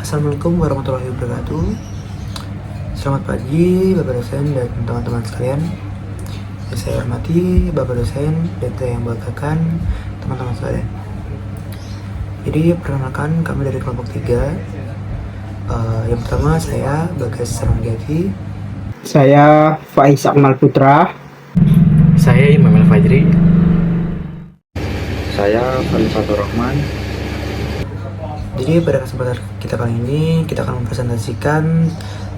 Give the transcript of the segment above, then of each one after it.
Assalamualaikum warahmatullahi wabarakatuh. Selamat pagi Bapak dosen dan teman-teman sekalian. Yang saya hormati Bapak dosen dan yang banggakan teman-teman sekalian. Jadi perkenalkan kami dari kelompok 3. Yang pertama saya Bagas Sarwanjati. Saya Faiz Akmal Putra. Saya Imam El Fajri. Saya Fatur Rahman. Jadi pada kesempatan kita kali ini kita akan mempresentasikan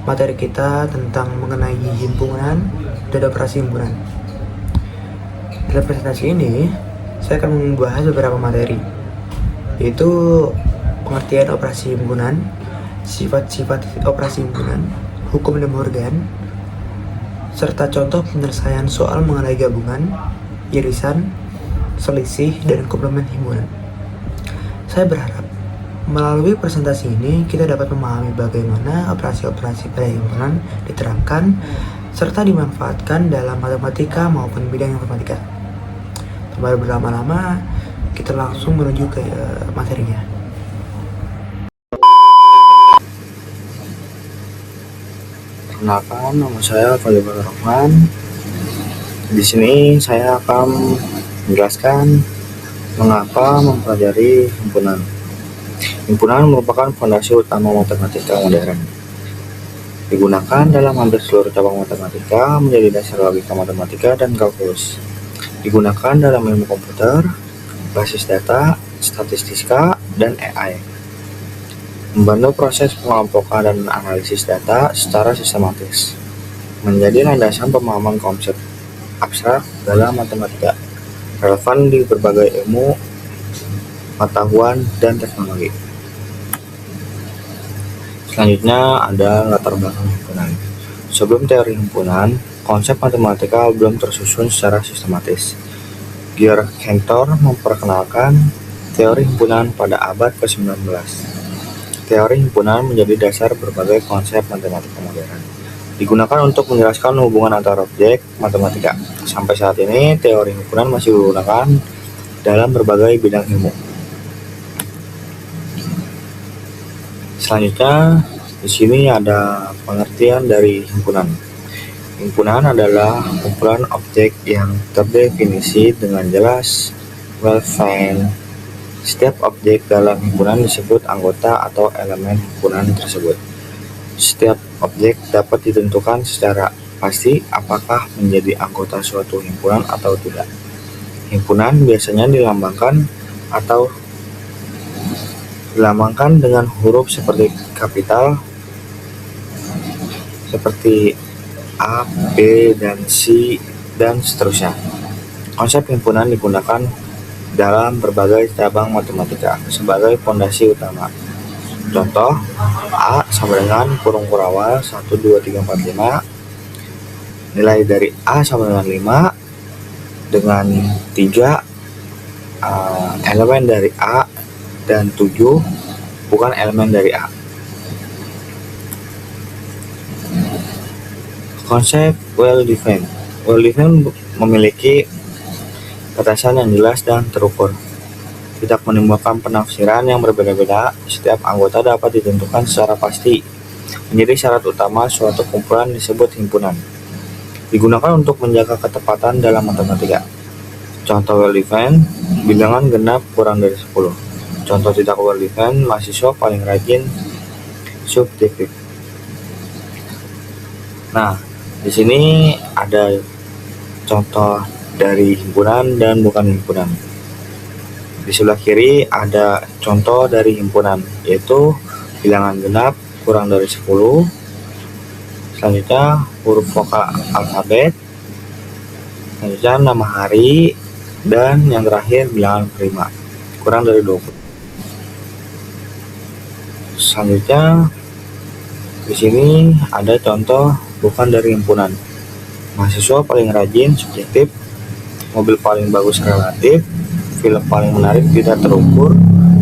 materi kita tentang mengenai himpunan dan operasi himpunan. Dalam presentasi ini saya akan membahas beberapa materi, yaitu pengertian operasi himpunan, sifat-sifat operasi himpunan, hukum dan organ, serta contoh penyelesaian soal mengenai gabungan, irisan, selisih, dan komplement himpunan. Saya berharap melalui presentasi ini kita dapat memahami bagaimana operasi-operasi pada himpunan diterapkan serta dimanfaatkan dalam matematika maupun bidang informatika. Tanpa berlama-lama, kita langsung menuju ke materinya. Perkenalkan, nama saya Fatur Rahman. Di sini saya akan menjelaskan mengapa mempelajari himpunan. Himpunan merupakan fondasi utama matematika modern. Digunakan dalam hampir seluruh cabang matematika, menjadi dasar logika matematika dan kalkulus. Digunakan dalam ilmu komputer, basis data, statistika, dan AI. Membantu proses pengelompokan dan analisis data secara sistematis. Menjadi landasan pemahaman konsep abstrak dalam matematika, relevan di berbagai ilmu, pengetahuan, dan teknologi. Selanjutnya ada latar belakang himpunan. Sebelum teori himpunan, konsep matematika belum tersusun secara sistematis. Georg Cantor memperkenalkan teori himpunan pada abad ke-19. Teori himpunan menjadi dasar berbagai konsep matematika modern. Digunakan untuk menjelaskan hubungan antar objek matematika. Sampai saat ini, teori himpunan masih digunakan dalam berbagai bidang ilmu. Selanjutnya, di sini ada pengertian dari himpunan. Himpunan adalah kumpulan objek yang terdefinisi dengan jelas, well-defined. Setiap objek dalam himpunan disebut anggota atau elemen himpunan tersebut. Setiap objek dapat ditentukan secara pasti apakah menjadi anggota suatu himpunan atau tidak. Himpunan biasanya dilambangkan dengan huruf seperti kapital, seperti A, B, dan C, dan seterusnya. Konsep himpunan digunakan dalam berbagai cabang matematika sebagai fondasi utama. Contoh, A sama dengan kurung kurawal 1, 2, 3, 4, 5. Nilai dari A sama dengan 5 dengan 3 elemen dari A dan 7 bukan elemen dari A. Konsep well-defined. Well-defined memiliki batasan yang jelas dan terukur. Tidak menimbulkan penafsiran yang berbeda-beda. Setiap anggota dapat ditentukan secara pasti. Menjadi syarat utama suatu kumpulan disebut himpunan. Digunakan untuk menjaga ketepatan dalam matematika. Contoh well-defined, bilangan genap kurang dari 10. Contoh tidak well-defined, mahasiswa paling rajin subjektif. Nah, di sini ada contoh dari himpunan dan bukan himpunan. Di sebelah kiri ada contoh dari himpunan, yaitu bilangan genap kurang dari 10. Selanjutnya huruf vokal alfabet. Selanjutnya nama hari, dan yang terakhir bilangan prima kurang dari 20. Selanjutnya di sini ada contoh bukan dari himpunan. Mahasiswa paling rajin subjektif, mobil paling bagus relatif, film paling menarik tidak terukur,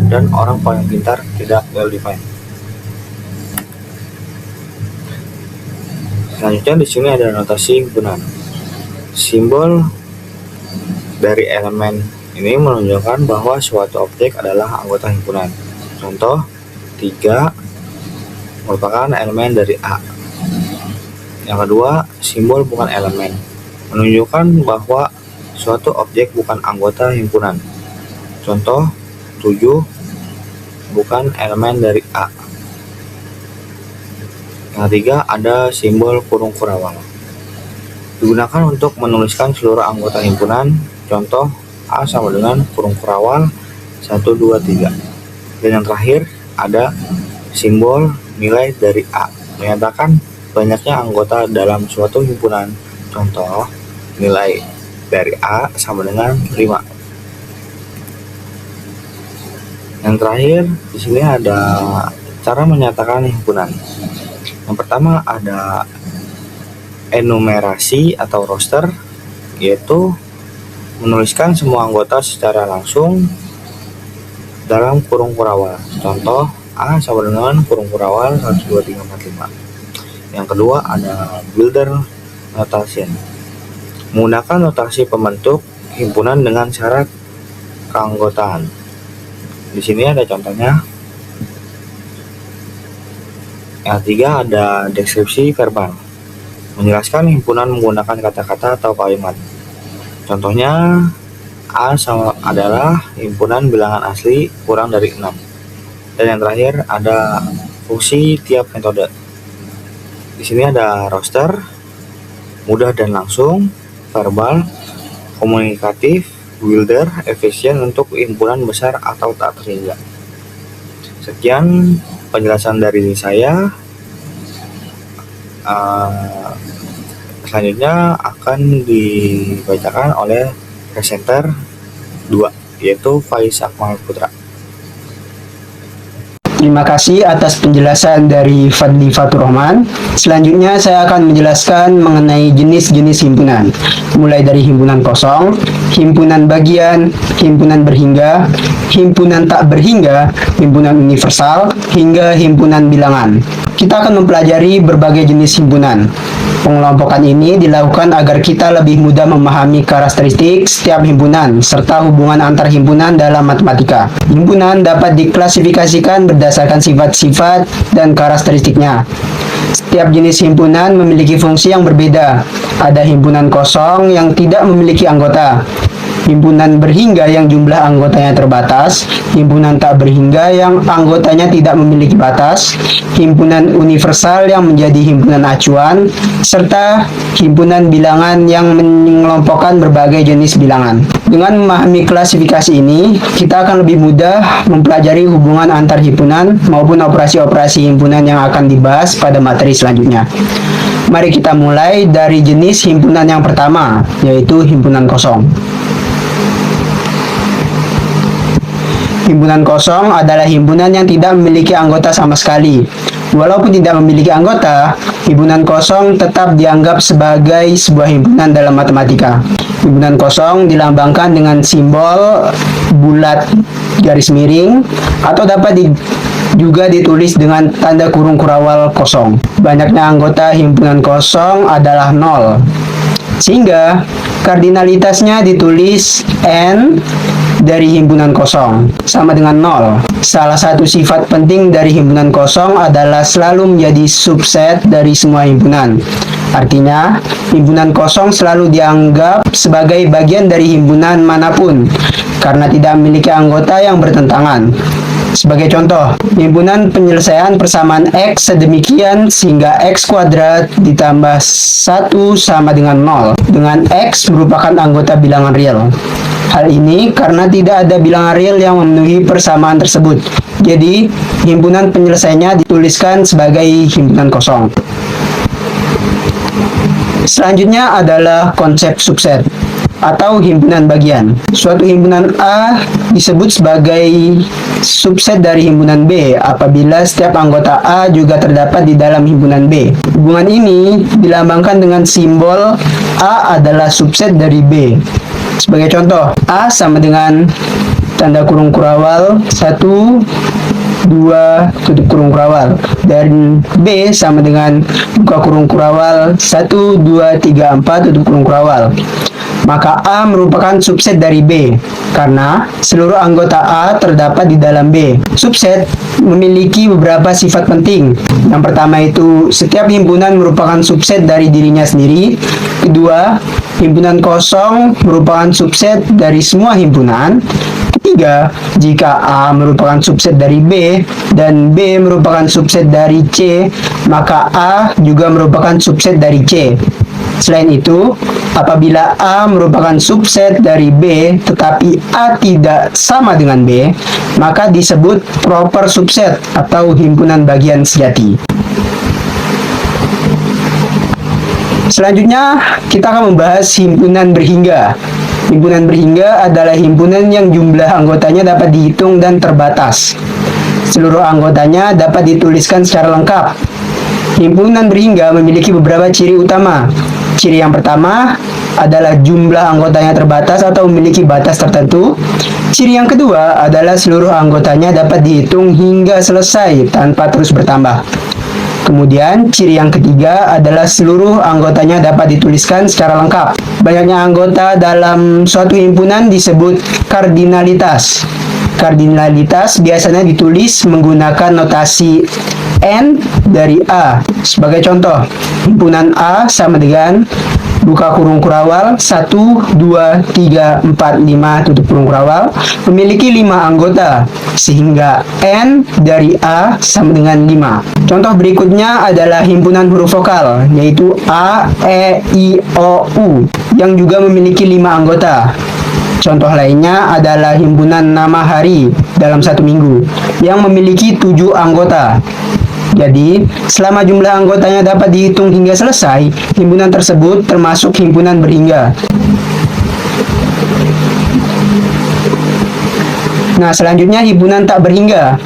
dan orang paling pintar tidak well-defined. Selanjutnya di sini ada notasi himpunan. Simbol dari elemen ini menunjukkan bahwa suatu objek adalah anggota himpunan. Contoh 3, merupakan elemen dari A. Yang kedua, simbol bukan elemen, menunjukkan bahwa suatu objek bukan anggota himpunan. Contoh 7 bukan elemen dari A. Yang ketiga, ada simbol kurung kurawal. Digunakan untuk menuliskan seluruh anggota himpunan. Contoh A sama dengan kurung kurawal 1, 2, 3. Dan yang terakhir, ada simbol nilai dari A, menyatakan banyaknya anggota dalam suatu himpunan. Contoh, nilai dari A sama dengan 5. Yang terakhir, di sini ada cara menyatakan himpunan. Yang pertama ada enumerasi atau roster, yaitu menuliskan semua anggota secara langsung dalam kurung kurawal. Contoh, A sama dengan kurung kurawal 1, 2, 3, 4, 5. Yang kedua ada builder notation, menggunakan notasi pembentuk himpunan dengan syarat keanggotaan. Di sini ada contohnya. Yang ketiga ada deskripsi verbal, menjelaskan himpunan menggunakan kata-kata atau kalimat. Contohnya, A sama adalah himpunan bilangan asli kurang dari 6. Dan yang terakhir ada fungsi tiap metode. Di sini ada roster, mudah dan langsung, verbal, komunikatif, builder, efisien untuk himpunan besar atau tak terhingga. Sekian penjelasan dari saya. Selanjutnya akan dibacakan oleh presenter 2, yaitu Faiz Akmal Putra. Terima kasih atas penjelasan dari Fadli Fatur Rahman. Selanjutnya saya akan menjelaskan mengenai jenis-jenis himpunan. Mulai dari himpunan kosong, himpunan bagian, himpunan berhingga, himpunan tak berhingga, himpunan universal, hingga himpunan bilangan. Kita akan mempelajari berbagai jenis himpunan. Pengelompokan ini dilakukan agar kita lebih mudah memahami karakteristik setiap himpunan serta hubungan antar himpunan dalam matematika. Himpunan dapat diklasifikasikan berdasarkan sifat-sifat dan karakteristiknya. Setiap jenis himpunan memiliki fungsi yang berbeda. Ada himpunan kosong yang tidak memiliki anggota, himpunan berhingga yang jumlah anggotanya terbatas, himpunan tak berhingga yang anggotanya tidak memiliki batas, himpunan universal yang menjadi himpunan acuan, serta himpunan bilangan yang mengelompokkan berbagai jenis bilangan. Dengan memahami klasifikasi ini, kita akan lebih mudah mempelajari hubungan antar himpunan maupun operasi-operasi himpunan yang akan dibahas pada materi selanjutnya. Mari kita mulai dari jenis himpunan yang pertama, yaitu himpunan kosong. Himpunan kosong adalah himpunan yang tidak memiliki anggota sama sekali. Walaupun tidak memiliki anggota, himpunan kosong tetap dianggap sebagai sebuah himpunan dalam matematika. Himpunan kosong dilambangkan dengan simbol bulat garis miring atau dapat juga ditulis dengan tanda kurung kurawal kosong. Banyaknya anggota himpunan kosong adalah 0, sehingga kardinalitasnya ditulis N dari himpunan kosong sama dengan 0. Salah satu sifat penting dari himpunan kosong adalah selalu menjadi subset dari semua himpunan. Artinya, himpunan kosong selalu dianggap sebagai bagian dari himpunan manapun karena tidak memiliki anggota yang bertentangan. Sebagai contoh, himpunan penyelesaian persamaan X sedemikian sehingga X kuadrat ditambah 1 sama dengan 0, dengan X merupakan anggota bilangan real. Hal ini karena tidak ada bilangan real yang memenuhi persamaan tersebut. Jadi, himpunan penyelesaiannya dituliskan sebagai himpunan kosong. Selanjutnya adalah konsep subset atau himpunan bagian. Suatu himpunan A disebut sebagai subset dari himpunan B apabila setiap anggota A juga terdapat di dalam himpunan B. Hubungan ini dilambangkan dengan simbol A adalah subset dari B. Sebagai contoh, A sama dengan tanda kurung kurawal 1, 2 tutup kurung kurawal, dan B sama dengan buka kurung kurawal 1, 2, 3, 4 tutup kurung kurawal. Maka A merupakan subset dari B, karena seluruh anggota A terdapat di dalam B. Subset memiliki beberapa sifat penting. Yang pertama itu, setiap himpunan merupakan subset dari dirinya sendiri. Kedua, himpunan kosong merupakan subset dari semua himpunan. Ketiga, jika A merupakan subset dari B dan B merupakan subset dari C, maka A juga merupakan subset dari C. Selain itu, apabila A merupakan subset dari B tetapi A tidak sama dengan B, maka disebut proper subset atau himpunan bagian sejati. Selanjutnya, kita akan membahas himpunan berhingga. Himpunan berhingga adalah himpunan yang jumlah anggotanya dapat dihitung dan terbatas. Seluruh anggotanya dapat dituliskan secara lengkap. Himpunan berhingga memiliki beberapa ciri utama. Ciri yang pertama adalah jumlah anggotanya terbatas atau memiliki batas tertentu. Ciri yang kedua adalah seluruh anggotanya dapat dihitung hingga selesai tanpa terus bertambah. Kemudian, ciri yang ketiga adalah seluruh anggotanya dapat dituliskan secara lengkap. Banyaknya anggota dalam suatu himpunan disebut kardinalitas. Kardinalitas biasanya ditulis menggunakan notasi N dari A. Sebagai contoh, himpunan A sama dengan buka kurung kurawal 1, 2, 3, 4, 5 tutup kurung kurawal memiliki 5 anggota, sehingga N dari A sama dengan 5. Contoh berikutnya adalah himpunan huruf vokal, yaitu A, E, I, O, U, yang juga memiliki 5 anggota. Contoh lainnya adalah himpunan nama hari dalam satu minggu, yang memiliki 7 anggota. Jadi, selama jumlah anggotanya dapat dihitung hingga selesai, himpunan tersebut termasuk himpunan berhingga. Nah, selanjutnya himpunan tak berhingga.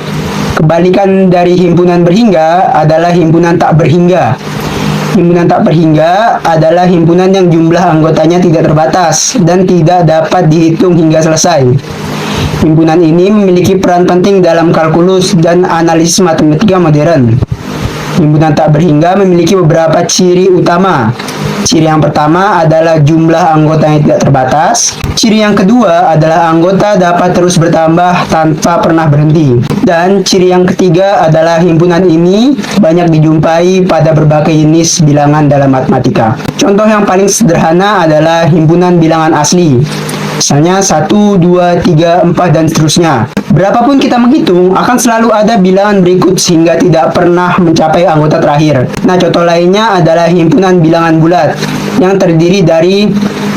Kebalikan dari himpunan berhingga adalah himpunan tak berhingga. Himpunan tak berhingga adalah himpunan yang jumlah anggotanya tidak terbatas dan tidak dapat dihitung hingga selesai. Himpunan ini memiliki peran penting dalam kalkulus dan analisis matematika modern. Himpunan tak berhingga memiliki beberapa ciri utama. Ciri yang pertama adalah jumlah anggotanya tidak terbatas. Ciri yang kedua adalah anggota dapat terus bertambah tanpa pernah berhenti. Dan ciri yang ketiga adalah himpunan ini banyak dijumpai pada berbagai jenis bilangan dalam matematika. Contoh yang paling sederhana adalah himpunan bilangan asli. Misalnya 1, 2, 3, 4, dan seterusnya. Berapapun kita menghitung, akan selalu ada bilangan berikut sehingga tidak pernah mencapai anggota terakhir. Nah, contoh lainnya adalah himpunan bilangan bulat yang terdiri dari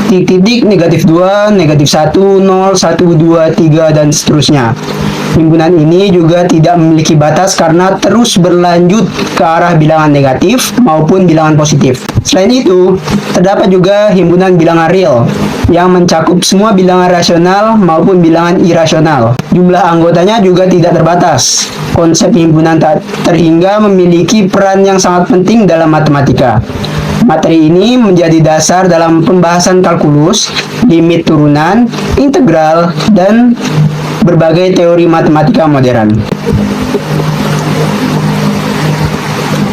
titik-titik, -2, -1, 0, 1, 2, 3, dan seterusnya. Himpunan ini juga tidak memiliki batas karena terus berlanjut ke arah bilangan negatif maupun bilangan positif. Selain itu, terdapat juga himpunan bilangan real yang mencakup semua bilangan rasional maupun bilangan irasional. Jumlah anggotanya juga tidak terbatas. Konsep himpunan tak terhingga memiliki peran yang sangat penting dalam matematika. Materi ini menjadi dasar dalam pembahasan kalkulus, limit turunan, integral, dan berbagai teori matematika modern.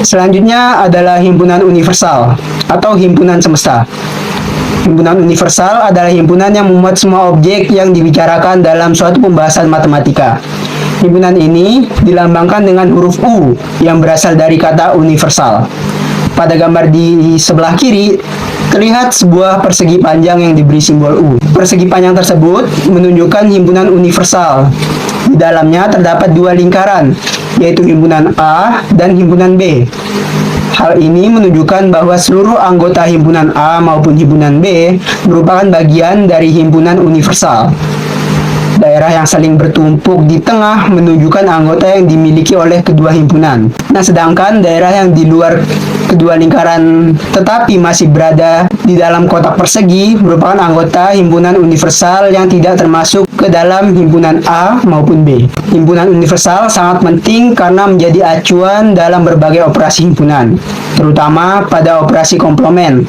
Selanjutnya adalah himpunan universal atau himpunan semesta. Himpunan universal adalah himpunan yang memuat semua objek yang dibicarakan dalam suatu pembahasan matematika. Himpunan ini dilambangkan dengan huruf U yang berasal dari kata universal. Pada gambar di sebelah kiri, terlihat sebuah persegi panjang yang diberi simbol U. Persegi panjang tersebut menunjukkan himpunan universal. Di dalamnya terdapat 2 lingkaran, yaitu himpunan A dan himpunan B. Hal ini menunjukkan bahwa seluruh anggota himpunan A maupun himpunan B merupakan bagian dari himpunan universal. Daerah yang saling bertumpuk di tengah menunjukkan anggota yang dimiliki oleh kedua himpunan. Nah, sedangkan daerah yang di luar kedua lingkaran tetapi masih berada di dalam kotak persegi merupakan anggota himpunan universal yang tidak termasuk ke dalam himpunan A maupun B. Himpunan universal sangat penting karena menjadi acuan dalam berbagai operasi himpunan, terutama pada operasi komplement.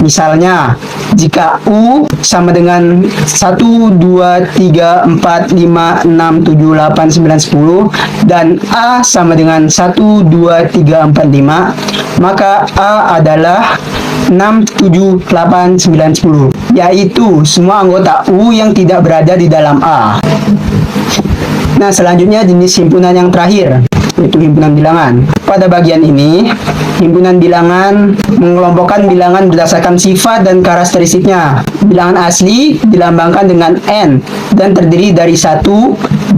Misalnya, jika U sama dengan 1, 2, 3, 4, 4, 5, 6, 7, 8, 9, 10 dan A sama dengan 1, 2, 3, 4, 5, maka A adalah 6, 7, 8, 9, 10, yaitu semua anggota U yang tidak berada di dalam A. Nah, selanjutnya jenis himpunan yang terakhir, yaitu himpunan bilangan. Pada bagian ini, himpunan bilangan mengelompokkan bilangan berdasarkan sifat dan karakteristiknya. Bilangan asli dilambangkan dengan N dan terdiri dari 1,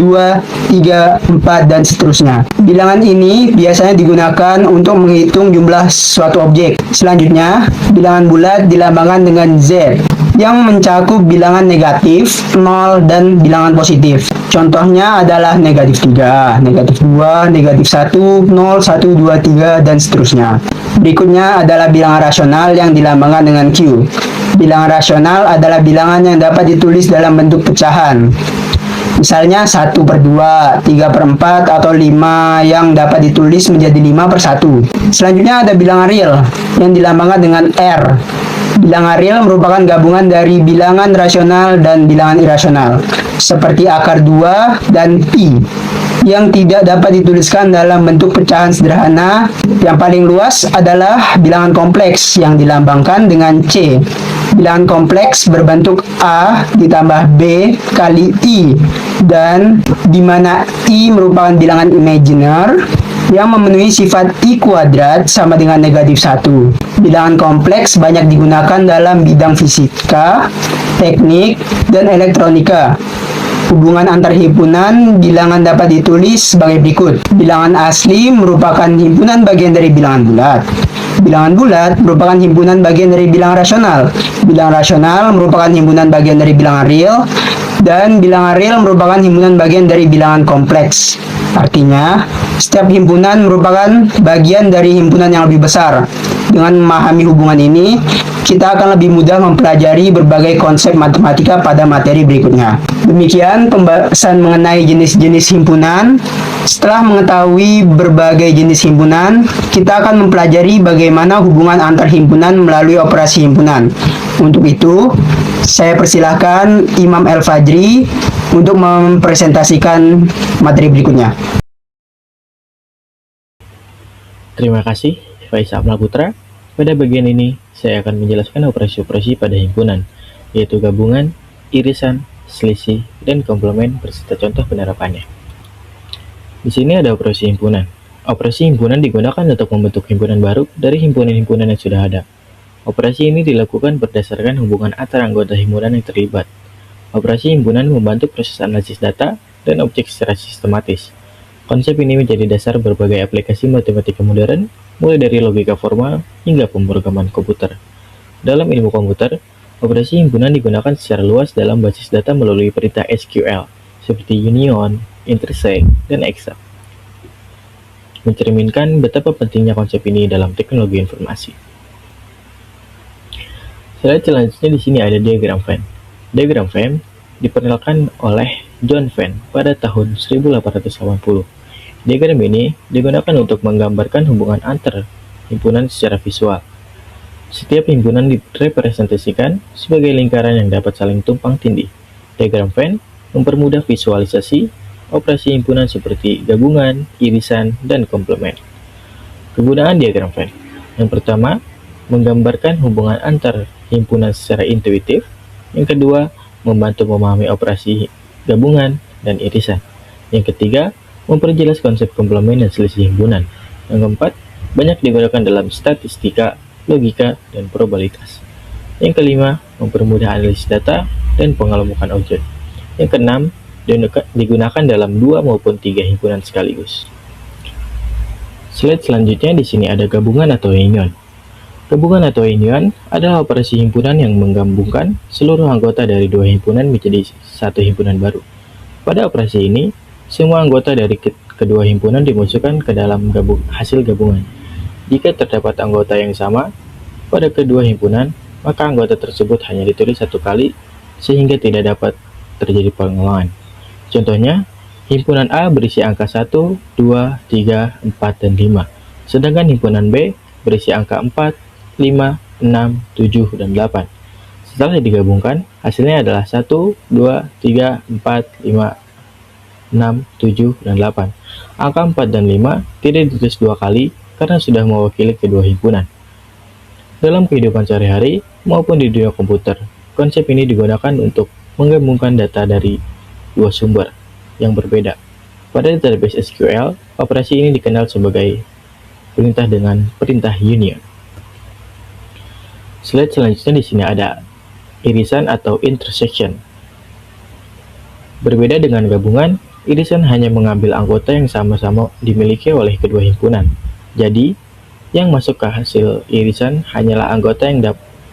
2, 3, 4, dan seterusnya. Bilangan ini biasanya digunakan untuk menghitung jumlah suatu objek. Selanjutnya, bilangan bulat dilambangkan dengan Z yang mencakup bilangan negatif, 0, dan bilangan positif. Contohnya adalah negatif 3, negatif 2, negatif 1, 0, 1, 2, 3, dan seterusnya. Berikutnya adalah bilangan rasional yang dilambangkan dengan Q. Bilangan rasional adalah bilangan yang dapat ditulis dalam bentuk pecahan. Misalnya 1/2, 3/4, atau 5 yang dapat ditulis menjadi 5/1. Selanjutnya ada bilangan real yang dilambangkan dengan R. Bilangan real merupakan gabungan dari bilangan rasional dan bilangan irasional, seperti akar 2 dan pi, yang tidak dapat dituliskan dalam bentuk pecahan sederhana. Yang paling luas adalah bilangan kompleks yang dilambangkan dengan C. Bilangan kompleks berbentuk A ditambah B kali I, dan di mana I merupakan bilangan imaginer yang memenuhi sifat I kuadrat sama dengan negatif 1. Bilangan kompleks banyak digunakan dalam bidang fisika, teknik, dan elektronika. Hubungan antar himpunan bilangan dapat ditulis sebagai berikut. Bilangan asli merupakan himpunan bagian dari bilangan bulat. Bilangan bulat merupakan himpunan bagian dari bilangan rasional. Bilangan rasional merupakan himpunan bagian dari bilangan real. Dan bilangan real merupakan himpunan bagian dari bilangan kompleks. Artinya, setiap himpunan merupakan bagian dari himpunan yang lebih besar. Dengan memahami hubungan ini, kita akan lebih mudah mempelajari berbagai konsep matematika pada materi berikutnya. Demikian pembahasan mengenai jenis-jenis himpunan. Setelah mengetahui berbagai jenis himpunan, kita akan mempelajari bagaimana hubungan antar himpunan melalui operasi himpunan. Untuk itu, saya persilahkan Imam El-Fajri untuk mempresentasikan materi berikutnya. Terima kasih, Faisal Putra. Pada bagian ini, saya akan menjelaskan operasi-operasi pada himpunan, yaitu gabungan, irisan, selisih, dan komplement beserta contoh penerapannya. Di sini ada operasi himpunan. Operasi himpunan digunakan untuk membentuk himpunan baru dari himpunan-himpunan yang sudah ada. Operasi ini dilakukan berdasarkan hubungan antara anggota himpunan yang terlibat. Operasi himpunan membantu proses analisis data dan objek secara sistematis. Konsep ini menjadi dasar berbagai aplikasi matematika modern, mulai dari logika formal hingga pemrograman komputer. Dalam ilmu komputer, operasi himpunan digunakan secara luas dalam basis data melalui perintah SQL, seperti union, intersect, dan extract. Mencerminkan betapa pentingnya konsep ini dalam teknologi informasi. Slide selanjutnya di sini ada diagram Venn. Diagram Venn diperkenalkan oleh John Venn pada tahun 1880. Diagram ini digunakan untuk menggambarkan hubungan antar himpunan secara visual. Setiap himpunan direpresentasikan sebagai lingkaran yang dapat saling tumpang tindih. Diagram Venn mempermudah visualisasi operasi himpunan seperti gabungan, irisan, dan komplement. Kegunaan diagram Venn. Yang pertama, menggambarkan hubungan antar himpunan secara intuitif. Yang kedua, membantu memahami operasi gabungan dan irisan. Yang ketiga, memperjelas konsep komplement dan selisih himpunan. Yang keempat, banyak digunakan dalam statistika, logika, dan probabilitas. Yang kelima, mempermudah analisis data dan pengelompokan objek. Yang keenam, digunakan dalam 2 maupun 3 himpunan sekaligus. Slide selanjutnya di sini ada gabungan atau union. Gabungan atau union adalah operasi himpunan yang menggabungkan seluruh anggota dari 2 himpunan menjadi satu himpunan baru. Pada operasi ini, semua anggota dari kedua himpunan dimasukkan ke dalam hasil gabungan. Jika terdapat anggota yang sama pada kedua himpunan, maka anggota tersebut hanya ditulis satu kali sehingga tidak dapat terjadi pengulangan. Contohnya, himpunan A berisi angka 1, 2, 3, 4, dan 5. Sedangkan himpunan B berisi angka 4, 5, 6, 7, dan 8. Setelah digabungkan, hasilnya adalah 1, 2, 3, 4, 5, 6, 7, dan 8. Angka 4 dan 5 tidak ditulis dua kali karena sudah mewakili kedua himpunan. Dalam kehidupan sehari-hari maupun di dunia komputer, konsep ini digunakan untuk menggabungkan data dari dua sumber yang berbeda. Pada database SQL, operasi ini dikenal sebagai perintah dengan perintah union. Slide selanjutnya di sini ada irisan atau intersection. Berbeda dengan gabungan, irisan hanya mengambil anggota yang sama-sama dimiliki oleh kedua himpunan. Jadi, yang masuk ke hasil irisan hanyalah anggota yang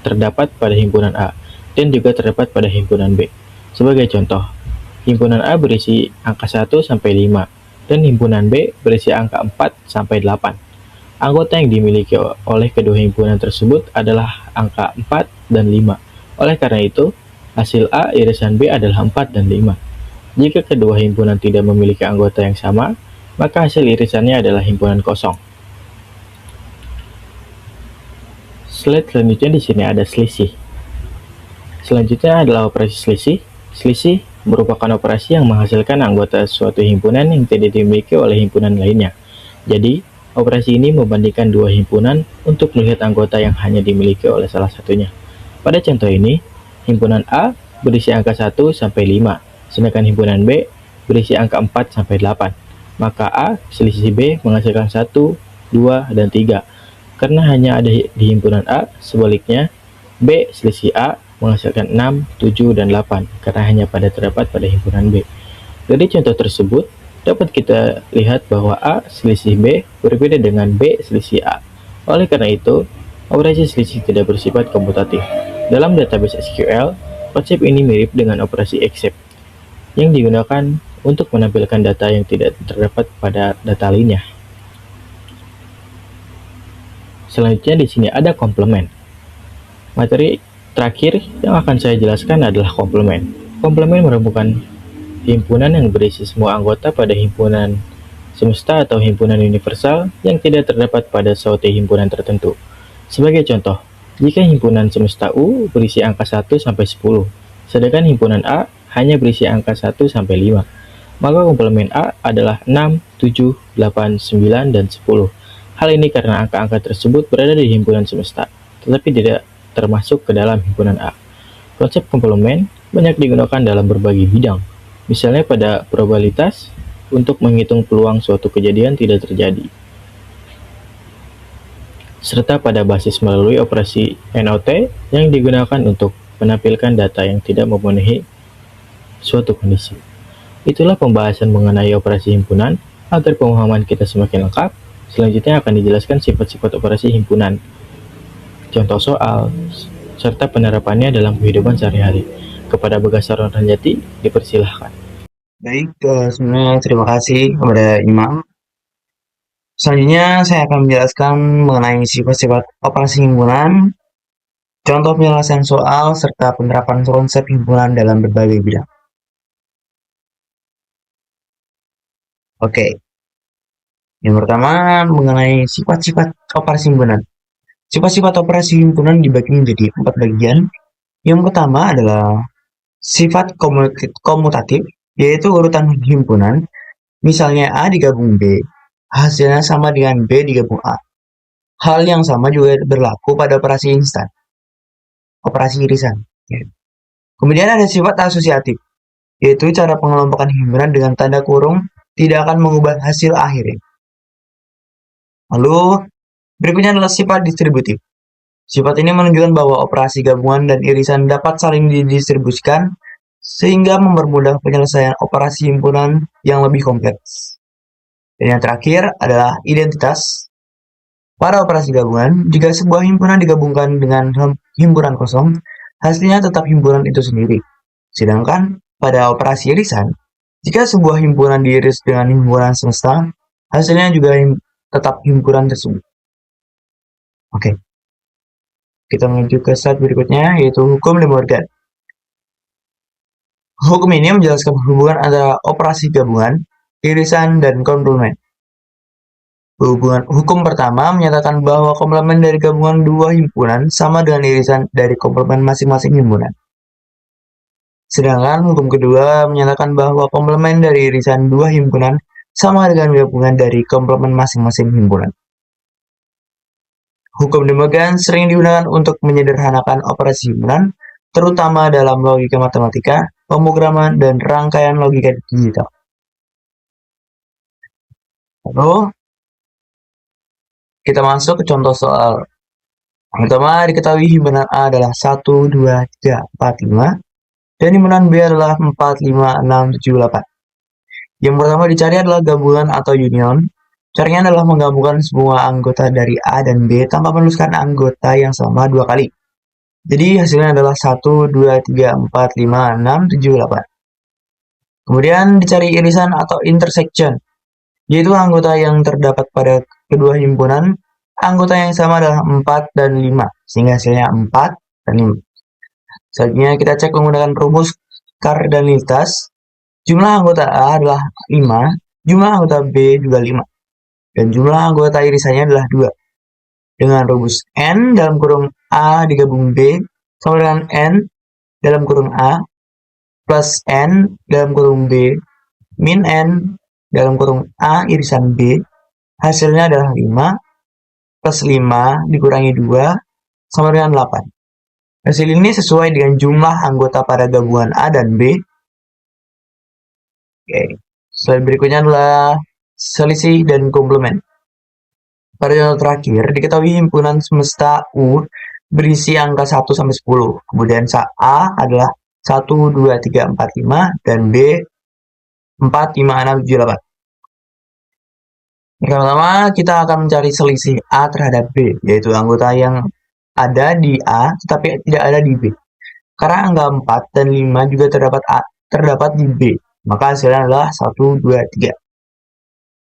terdapat pada himpunan A dan juga terdapat pada himpunan B. Sebagai contoh, himpunan A berisi angka 1 sampai 5 dan himpunan B berisi angka 4 sampai 8. Anggota yang dimiliki oleh kedua himpunan tersebut adalah angka 4 dan 5. Oleh karena itu, hasil A irisan B adalah 4 dan 5. Jika kedua himpunan tidak memiliki anggota yang sama, maka hasil irisannya adalah himpunan kosong. Slide selanjutnya di sini ada selisih. Selanjutnya adalah operasi selisih. Selisih merupakan operasi yang menghasilkan anggota suatu himpunan yang tidak dimiliki oleh himpunan lainnya. Jadi, operasi ini membandingkan dua himpunan untuk melihat anggota yang hanya dimiliki oleh salah satunya. Pada contoh ini, himpunan A berisi angka 1 sampai 5, sedangkan himpunan B berisi angka 4 sampai 8. Maka A selisih B menghasilkan 1, 2, dan 3. Karena hanya ada di himpunan A, sebaliknya B selisih A menghasilkan 6, 7, dan 8 karena hanya terdapat pada himpunan B. Dari contoh tersebut, dapat kita lihat bahwa A selisih B berbeda dengan B selisih A. Oleh karena itu, operasi selisih tidak bersifat komutatif. Dalam database SQL, konsep ini mirip dengan operasi except yang digunakan untuk menampilkan data yang tidak terdapat pada data lainnya. Selanjutnya di sini ada komplement. Materi terakhir yang akan saya jelaskan adalah komplement. Komplement merupakan himpunan yang berisi semua anggota pada himpunan semesta atau himpunan universal yang tidak terdapat pada suatu himpunan tertentu. Sebagai contoh, jika himpunan semesta U berisi angka 1 sampai 10, sedangkan himpunan A hanya berisi angka 1 sampai 5, maka komplement A adalah 6, 7, 8, 9, dan 10. Hal ini karena angka-angka tersebut berada di himpunan semesta, tetapi tidak termasuk ke dalam himpunan A. Konsep komplement banyak digunakan dalam berbagai bidang, misalnya pada probabilitas untuk menghitung peluang suatu kejadian tidak terjadi, serta pada basis melalui operasi NOT yang digunakan untuk menampilkan data yang tidak memenuhi suatu kondisi. Itulah pembahasan mengenai operasi himpunan. Agar pemahaman kita semakin lengkap, selanjutnya akan dijelaskan sifat-sifat operasi himpunan, contoh soal, serta penerapannya dalam kehidupan sehari-hari. Kepada Bagasaron Ranjati, dipersilahkan. Baik, sebenarnya terima kasih kepada Imam. Selanjutnya saya akan menjelaskan mengenai sifat-sifat operasi himpunan, contoh penyelesaian soal, serta penerapan konsep himpunan dalam berbagai bidang. Oke, yang pertama mengenai sifat-sifat operasi himpunan. Sifat-sifat operasi himpunan dibagi menjadi 4 bagian. Yang pertama adalah sifat komutatif, yaitu urutan himpunan. Misalnya A digabung B, hasilnya sama dengan B digabung A. Hal yang sama juga berlaku pada operasi instan, operasi irisan. Kemudian ada sifat asosiatif, yaitu cara pengelompokan himpunan dengan tanda kurung tidak akan mengubah hasil akhirnya. Lalu, berikutnya adalah sifat distributif. Sifat ini menunjukkan bahwa operasi gabungan dan irisan dapat saling didistribusikan sehingga mempermudah penyelesaian operasi himpunan yang lebih kompleks. Dan yang terakhir adalah identitas. Pada operasi gabungan, jika sebuah himpunan digabungkan dengan himpunan kosong, hasilnya tetap himpunan itu sendiri. Sedangkan pada operasi irisan, jika sebuah himpunan diiris dengan himpunan semesta, hasilnya juga tetap himpunan tersebut. Oke. Kita menuju ke slide berikutnya, yaitu hukum De Morgan. Hukum ini menjelaskan hubungan antara operasi gabungan, irisan, dan komplement. Hukum pertama menyatakan bahwa komplement dari gabungan dua himpunan sama dengan irisan dari komplement masing-masing himpunan. Sedangkan hukum kedua menyatakan bahwa komplement dari irisan dua himpunan sama dengan gabungan dari komplement masing-masing himpunan. Hukum demikian sering digunakan untuk menyederhanakan operasi himpunan, terutama dalam logika matematika, pemrograman, dan rangkaian logika digital. Lalu, kita masuk ke contoh soal. Yang pertama, diketahui himpunan A adalah 1, 2, 3, 4, 5, dan himpunan B adalah 4, 5, 6, 7, 8. Yang pertama dicari adalah gabungan atau union. Caranya adalah menggabungkan semua anggota dari A dan B tanpa menuliskan anggota yang sama dua kali. Jadi hasilnya adalah 1, 2, 3, 4, 5, 6, 7, 8. Kemudian dicari irisan atau intersection, yaitu anggota yang terdapat pada kedua himpunan. Anggota yang sama adalah 4 dan 5, sehingga hasilnya 4 dan 5. Selanjutnya kita cek menggunakan rumus kardinalitas. Jumlah anggota A adalah 5, jumlah anggota B juga 5, dan jumlah anggota irisannya adalah 2. Dengan rumus N dalam kurung A digabung B sama dengan N dalam kurung A plus N dalam kurung B min N dalam kurung A irisan B, hasilnya adalah 5 plus 5 dikurangi 2 sama dengan 8. Hasil ini sesuai dengan jumlah anggota pada gabungan A dan B. Oke. Slide berikutnya adalah selisih dan komplement. Pada contoh terakhir, diketahui himpunan semesta U berisi angka 1 sampai 10. Kemudian A adalah 1, 2, 3, 4, 5, dan B 4, 5, 6, 7, 8. Pertama, kita akan mencari selisih A terhadap B, yaitu anggota yang ada di A tetapi tidak ada di B. Karena angka 4 dan 5 juga terdapat di B, maka hasilnya adalah 1, 2, 3.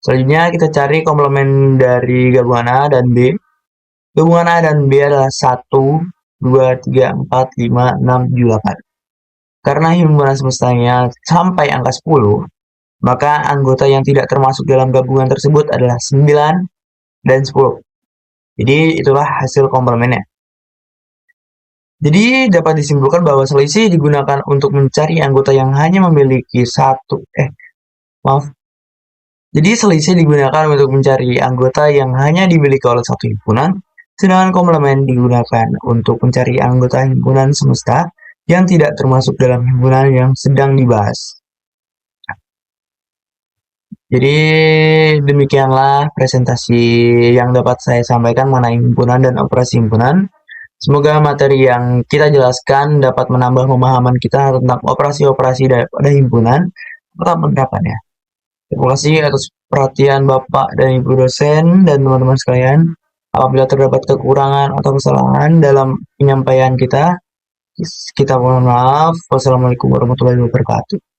Selanjutnya kita cari komplement dari gabungan A dan B. Gabungan A dan B adalah 1, 2, 3, 4, 5, 6, 7, 8. Karena himpunan semestanya sampai angka 10, maka anggota yang tidak termasuk dalam gabungan tersebut adalah 9 dan 10. Jadi itulah hasil komplemennya. Jadi dapat disimpulkan bahwa selisih digunakan untuk mencari anggota yang hanya memiliki Jadi selisih digunakan untuk mencari anggota yang hanya dimiliki oleh satu himpunan, sedangkan komplement digunakan untuk mencari anggota himpunan semesta yang tidak termasuk dalam himpunan yang sedang dibahas. Jadi demikianlah presentasi yang dapat saya sampaikan mengenai himpunan dan operasi himpunan. Semoga materi yang kita jelaskan dapat menambah pemahaman kita tentang operasi-operasi pada himpunan serta penerapannya. Terima kasih atas perhatian Bapak dan Ibu dosen dan teman-teman sekalian. Apabila terdapat kekurangan atau kesalahan dalam penyampaian kita mohon maaf. Wassalamualaikum warahmatullahi wabarakatuh.